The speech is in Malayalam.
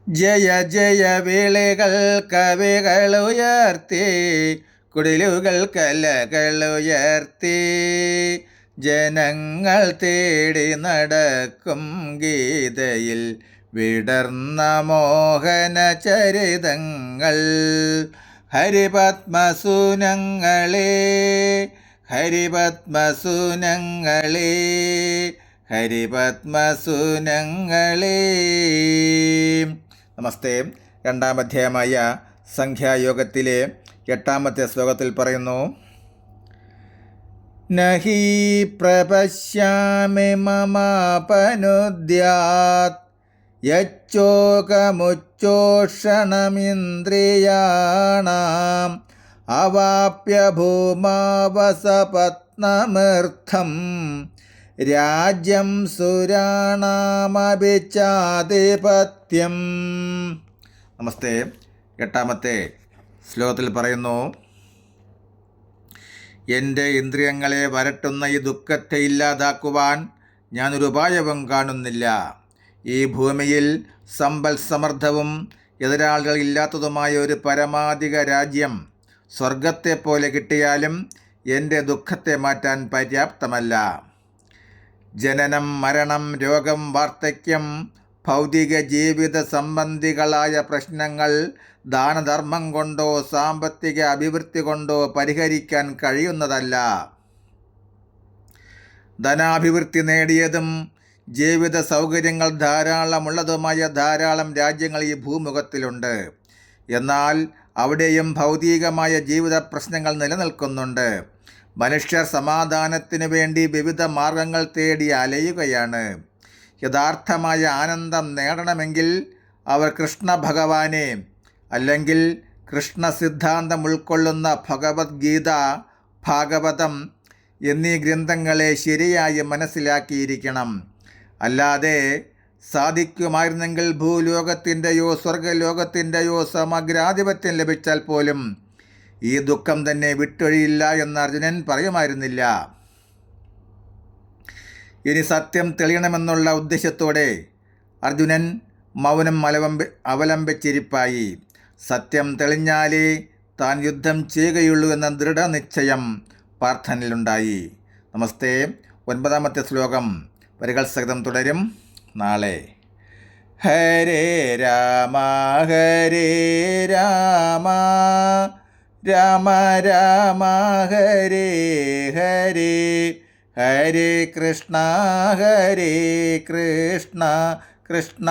ജയ ജയ വിളികൾ കവികളുയർത്തി, കുടിലുകൾ കലകളുയർത്തി, ജനങ്ങൾ തേടി നടക്കും ഗീതയിൽ വിടർന്ന മോഹന ചരിതങ്ങൾ. ഹരിപത്മസുനങ്ങളെ ഹരിപത്മസുനങ്ങളെ ഹരിപത്മസുനങ്ങളെ. നമസ്തേ. രണ്ടാം അധ്യായമായ സംഖ്യായോഗത്തിലെ 8ാമത്തെ ശ്ലോകത്തിൽ പറയുന്നു: നഹി പ്രപശ്യാമി മമാപനുദ്യാത് യച്ചോകമുച്ചോഷണമിന്ദ്രിയാണാം അവാപ്യ ഭൂമാവസപത്നമർത്ഥം രാജ്യം സുരാണാമഭിച്ചാധിപത്യം. നമസ്തേ. 8ാമത്തെ ശ്ലോകത്തിൽ പറയുന്നു: എൻ്റെ ഇന്ദ്രിയങ്ങളെ വരട്ടുന്ന ഈ ദുഃഖത്തെ ഇല്ലാതാക്കുവാൻ ഞാനൊരു ഉപായവും കാണുന്നില്ല. ഈ ഭൂമിയിൽ സമ്പൽ സമൃദ്ധവും എതിരാളികൾ ഇല്ലാത്തതുമായ ഒരു പരമാധിക രാജ്യം സ്വർഗത്തെപ്പോലെ കിട്ടിയാലും എൻ്റെ ദുഃഖത്തെ മാറ്റാൻ പര്യാപ്തമല്ല. ജനനം, മരണം, രോഗം, വാർദ്ധക്യം, ഭൗതിക ജീവിത സംബന്ധികളായ പ്രശ്നങ്ങൾ ദാനധർമ്മം കൊണ്ടോ സാമ്പത്തിക അഭിവൃദ്ധി കൊണ്ടോ പരിഹരിക്കാൻ കഴിയുന്നതല്ല. ധനാഭിവൃദ്ധി നേടിയതും ജീവിത സൗകര്യങ്ങൾ ധാരാളമുള്ളതുമായ ധാരാളം രാജ്യങ്ങൾ ഈ ഭൂമുഖത്തിലുണ്ട്. എന്നാൽ അവിടെയും ഭൗതികമായ ജീവിത പ്രശ്നങ്ങൾ നിലനിൽക്കുന്നുണ്ട്. മനുഷ്യർ സമാധാനത്തിനു വേണ്ടി വിവിധ മാർഗങ്ങൾ തേടി അലയുകയാണ്. യഥാർത്ഥമായ ആനന്ദം നേടണമെങ്കിൽ അവർ കൃഷ്ണ ഭഗവാനെ അല്ലെങ്കിൽ കൃഷ്ണ സിദ്ധാന്തം ഉൾക്കൊള്ളുന്ന ഭഗവത്ഗീത, ഭാഗവതം എന്നീ ഗ്രന്ഥങ്ങളെ ശരിയായി മനസ്സിലാക്കിയിരിക്കണം. അല്ലാതെ സാധിക്കുമായിരുന്നെങ്കിൽ ഭൂലോകത്തിൻ്റെയോ സ്വർഗലോകത്തിൻ്റെയോ സമഗ്രാധിപത്യം ലഭിച്ചാൽ പോലും ഈ ദുഃഖം തന്നെ വിട്ടൊഴിയില്ല എന്ന് അർജുനൻ പറയുമായിരുന്നില്ല. ഇനി സത്യം തെളിയണമെന്നുള്ള ഉദ്ദേശത്തോടെ അർജുനൻ മൗനം അവലംബിച്ചിരിപ്പായി. സത്യം തെളിഞ്ഞാലേ താൻ യുദ്ധം ചെയ്യുകയുള്ളൂ എന്ന ദൃഢനിശ്ചയം പാർത്ഥനിലുണ്ടായി. നമസ്തേ. 9ാമത്തെ ശ്ലോകം വരികൾ സഹിതം തുടരും നാളെ. ഹരേ രാമ ഹരേ രാമ രാമ രാമ ഹരേ ഹരേ ഹരേ കൃഷ്ണ കൃഷ്ണ